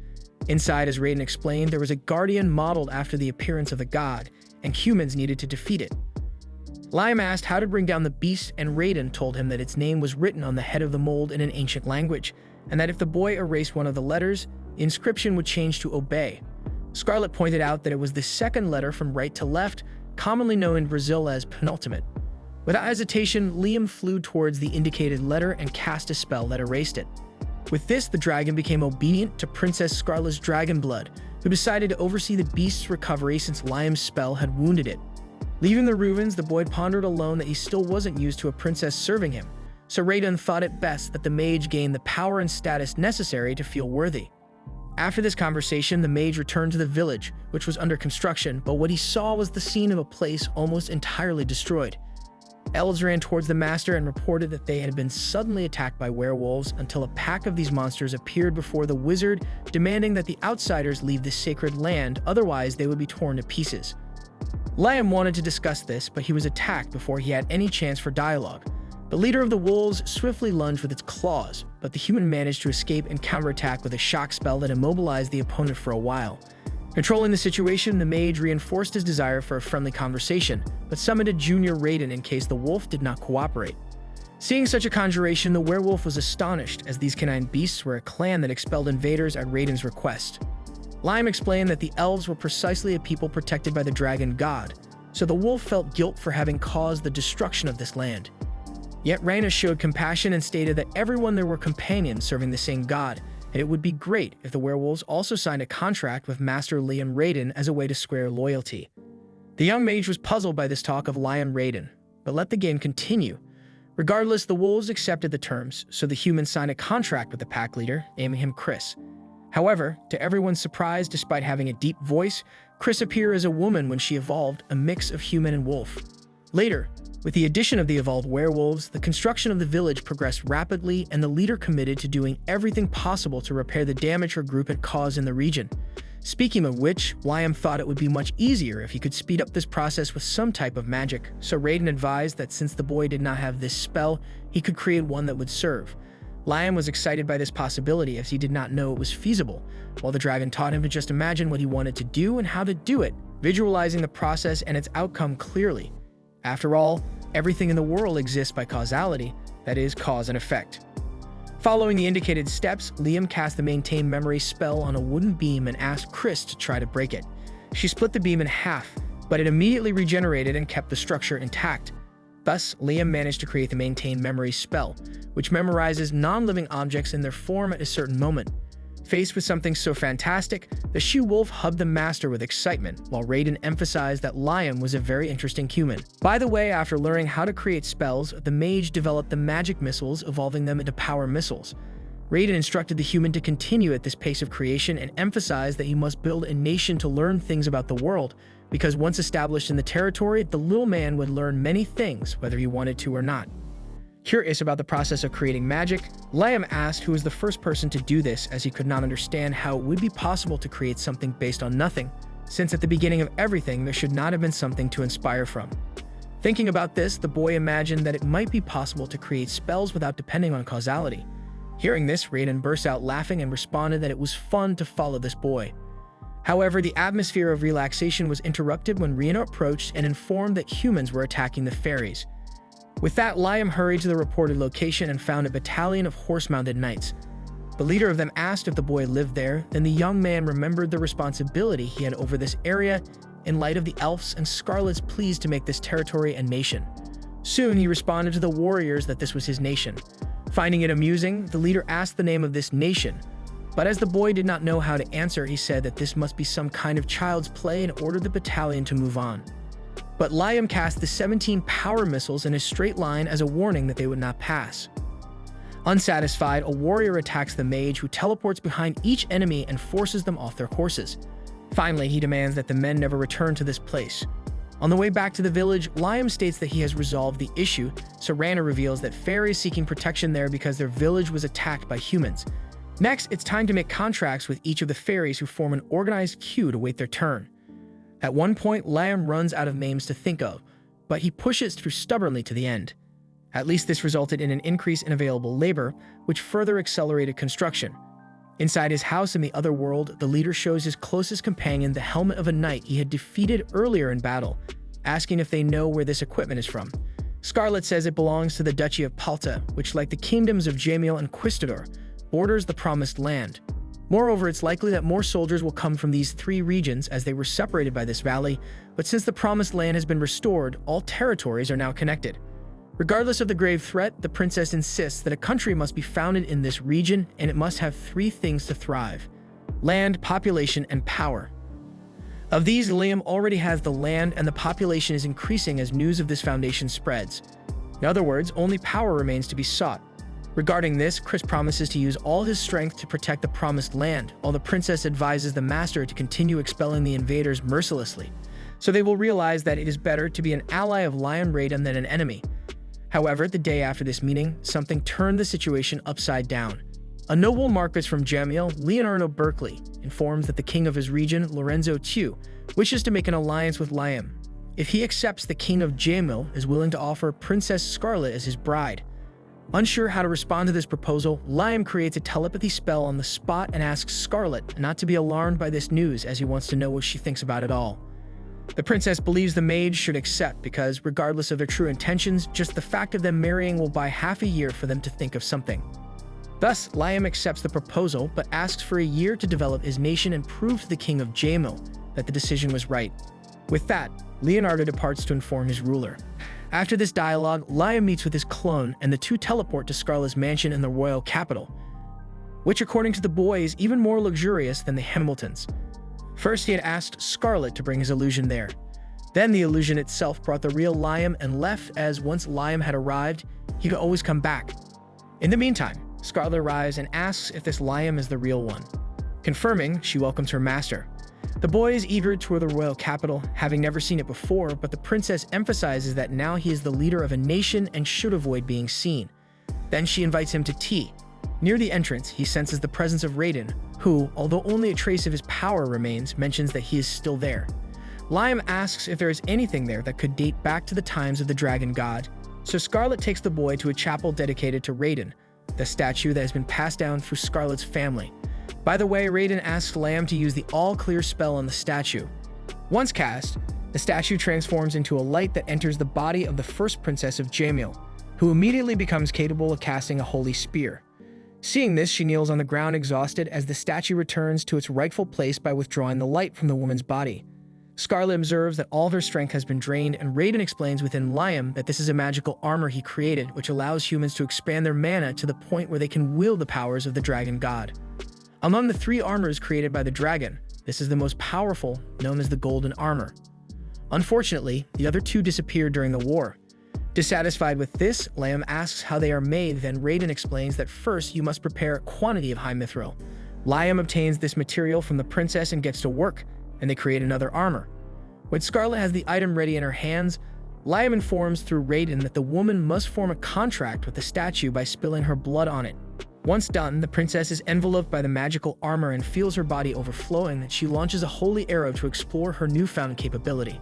Inside, as Raiden explained, there was a guardian modeled after the appearance of the god, and humans needed to defeat it. Liam asked how to bring down the beast, and Raiden told him that its name was written on the head of the mold in an ancient language, and that if the boy erased one of the letters, the inscription would change to obey. Scarlet pointed out that it was the second letter from right to left, commonly known in Brazil as penultimate. Without hesitation, Liam flew towards the indicated letter and cast a spell that erased it. With this, the dragon became obedient to Princess Scarlet's dragon blood, who decided to oversee the beast's recovery since Liam's spell had wounded it. Leaving the ruins, the boy pondered alone that he still wasn't used to a princess serving him, so Raiden thought it best that the mage gain the power and status necessary to feel worthy. After this conversation, the mage returned to the village, which was under construction, but what he saw was the scene of a place almost entirely destroyed. Elves ran towards the master and reported that they had been suddenly attacked by werewolves until a pack of these monsters appeared before the wizard, demanding that the outsiders leave this sacred land, otherwise they would be torn to pieces. Liam wanted to discuss this, but he was attacked before he had any chance for dialogue. The leader of the wolves swiftly lunged with its claws, but the human managed to escape and counterattack with a shock spell that immobilized the opponent for a while. Controlling the situation, the mage reinforced his desire for a friendly conversation, but summoned a junior Raiden in case the wolf did not cooperate. Seeing such a conjuration, the werewolf was astonished, as these canine beasts were a clan that expelled invaders at Raiden's request. Liam explained that the elves were precisely a people protected by the dragon god, so the wolf felt guilt for having caused the destruction of this land. Yet Raina showed compassion and stated that everyone there were companions serving the same god, and it would be great if the werewolves also signed a contract with Master Liam Raiden as a way to square loyalty. The young mage was puzzled by this talk of Liam Raiden, but let the game continue. Regardless, the wolves accepted the terms, so the humans signed a contract with the pack leader, naming him Chris. However, to everyone's surprise, despite having a deep voice, Chris appeared as a woman when she evolved, a mix of human and wolf. Later, with the addition of the evolved werewolves, the construction of the village progressed rapidly, and the leader committed to doing everything possible to repair the damage her group had caused in the region. Speaking of which, Liam thought it would be much easier if he could speed up this process with some type of magic, so Raiden advised that since the boy did not have this spell, he could create one that would serve. Liam was excited by this possibility as he did not know it was feasible, while the dragon taught him to just imagine what he wanted to do and how to do it, visualizing the process and its outcome clearly. After all, everything in the world exists by causality, that is, cause and effect. Following the indicated steps, Liam cast the Maintain Memory spell on a wooden beam and asked Chris to try to break it. She split the beam in half, but it immediately regenerated and kept the structure intact. Thus, Liam managed to create the Maintain Memory spell, which memorizes non-living objects in their form at a certain moment. Faced with something so fantastic, the she-wolf hugged the master with excitement, while Raiden emphasized that Liam was a very interesting human. By the way, after learning how to create spells, the mage developed the magic missiles, evolving them into power missiles. Raiden instructed the human to continue at this pace of creation and emphasized that he must build a nation to learn things about the world, because once established in the territory, the little man would learn many things, whether he wanted to or not. Curious about the process of creating magic, Liam asked who was the first person to do this, as he could not understand how it would be possible to create something based on nothing, since at the beginning of everything there should not have been something to inspire from. Thinking about this, the boy imagined that it might be possible to create spells without depending on causality. Hearing this, Raiden burst out laughing and responded that it was fun to follow this boy. However, the atmosphere of relaxation was interrupted when Rina approached and informed that humans were attacking the fairies. With that, Liam hurried to the reported location and found a battalion of horse-mounted knights. The leader of them asked if the boy lived there, then the young man remembered the responsibility he had over this area in light of the elves and Scarlet's pleas to make this territory a nation. Soon, he responded to the warriors that this was his nation. Finding it amusing, the leader asked the name of this nation, but as the boy did not know how to answer, he said that this must be some kind of child's play and ordered the battalion to move on. But Liam cast the 17 power missiles in a straight line as a warning that they would not pass. Unsatisfied, a warrior attacks the mage, who teleports behind each enemy and forces them off their horses. Finally, he demands that the men never return to this place. On the way back to the village, Liam states that he has resolved the issue, so Rana reveals that fairies seeking protection there because their village was attacked by humans. Next, it's time to make contracts with each of the fairies, who form an organized queue to wait their turn. At one point, Liam runs out of names to think of, but he pushes through stubbornly to the end. At least this resulted in an increase in available labor, which further accelerated construction. Inside his house in the other world, the leader shows his closest companion the helmet of a knight he had defeated earlier in battle, asking if they know where this equipment is from. Scarlet says it belongs to the Duchy of Palta, which, like the kingdoms of Jamil and Quistador, borders the Promised Land. Moreover, it's likely that more soldiers will come from these three regions, as they were separated by this valley, but since the Promised Land has been restored, all territories are now connected. Regardless of the grave threat, the princess insists that a country must be founded in this region, and it must have three things to thrive: land, population, and power. Of these, Liam already has the land, and the population is increasing as news of this foundation spreads. In other words, only power remains to be sought. Regarding this, Chris promises to use all his strength to protect the Promised Land, while the princess advises the master to continue expelling the invaders mercilessly. So they will realize that it is better to be an ally of Lion Raiden than an enemy. However, the day after this meeting, something turned the situation upside down. A noble Marquis from Jamil, Leonardo Berkeley, informs that the king of his region, Lorenzo Chu, wishes to make an alliance with Liam. If he accepts, the king of Jamil is willing to offer Princess Scarlet as his bride. Unsure how to respond to this proposal, Liam creates a telepathy spell on the spot and asks Scarlet not to be alarmed by this news, as he wants to know what she thinks about it all. The princess believes the mage should accept because, regardless of their true intentions, just the fact of them marrying will buy half a year for them to think of something. Thus, Liam accepts the proposal, but asks for a year to develop his nation and prove to the king of Jamil that the decision was right. With that, Leonardo departs to inform his ruler. After this dialogue, Liam meets with his clone, and the two teleport to Scarlet's mansion in the royal capital, which, according to the boy, is even more luxurious than the Hamiltons'. First, he had asked Scarlet to bring his illusion there. Then the illusion itself brought the real Liam and left, as once Liam had arrived, he could always come back. In the meantime, Scarlet arrives and asks if this Liam is the real one. Confirming, she welcomes her master. The boy is eager to tour the royal capital, having never seen it before, but the princess emphasizes that now he is the leader of a nation and should avoid being seen. Then she invites him to tea. Near the entrance, he senses the presence of Raiden, who, although only a trace of his power remains, mentions that he is still there. Liam asks if there is anything there that could date back to the times of the dragon god, so Scarlet takes the boy to a chapel dedicated to Raiden, the statue that has been passed down through Scarlet's family. By the way, Raiden asks Liam to use the all-clear spell on the statue. Once cast, the statue transforms into a light that enters the body of the first princess of Jamil, who immediately becomes capable of casting a holy spear. Seeing this, she kneels on the ground exhausted as the statue returns to its rightful place by withdrawing the light from the woman's body. Scarlet observes that all of her strength has been drained, and Raiden explains within Liam that this is a magical armor he created, which allows humans to expand their mana to the point where they can wield the powers of the dragon god. Among the three armors created by the dragon, this is the most powerful, known as the Golden Armor. Unfortunately, the other two disappeared during the war. Dissatisfied with this, Liam asks how they are made, then Raiden explains that first you must prepare a quantity of high mithril. Liam obtains this material from the princess and gets to work, and they create another armor. When Scarlet has the item ready in her hands, Liam informs through Raiden that the woman must form a contract with the statue by spilling her blood on it. Once done, the princess is enveloped by the magical armor and feels her body overflowing, and she launches a holy arrow to explore her newfound capability.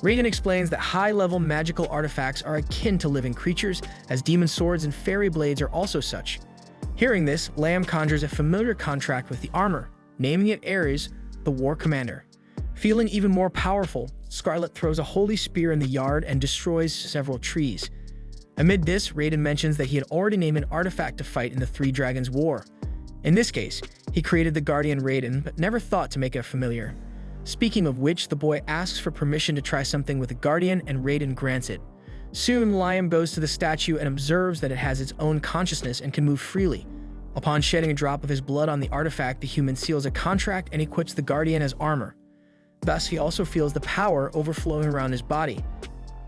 Raiden explains that high-level magical artifacts are akin to living creatures, as demon swords and fairy blades are also such. Hearing this, Liam conjures a familiar contract with the armor, naming it Ares, the war commander. Feeling even more powerful, Scarlet throws a holy spear in the yard and destroys several trees. Amid this, Raiden mentions that he had already named an artifact to fight in the Three Dragons War. In this case, he created the Guardian Raiden, but never thought to make it familiar. Speaking of which, the boy asks for permission to try something with the Guardian, and Raiden grants it. Soon, Liam goes to the statue and observes that it has its own consciousness and can move freely. Upon shedding a drop of his blood on the artifact, the human seals a contract and equips the Guardian as armor. Thus, he also feels the power overflowing around his body.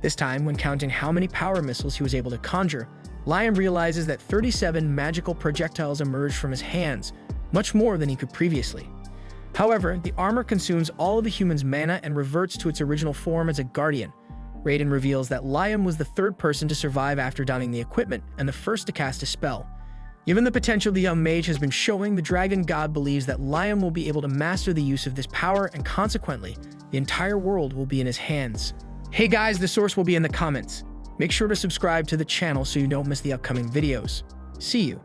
This time, when counting how many power missiles he was able to conjure, Liam realizes that 37 magical projectiles emerge from his hands, much more than he could previously. However, the armor consumes all of the human's mana and reverts to its original form as a guardian. Raiden reveals that Liam was the third person to survive after donning the equipment and the first to cast a spell. Given the potential the young mage has been showing, the dragon god believes that Liam will be able to master the use of this power, and consequently, the entire world will be in his hands. Hey guys, the source will be in the comments. Make sure to subscribe to the channel so you don't miss the upcoming videos. See you.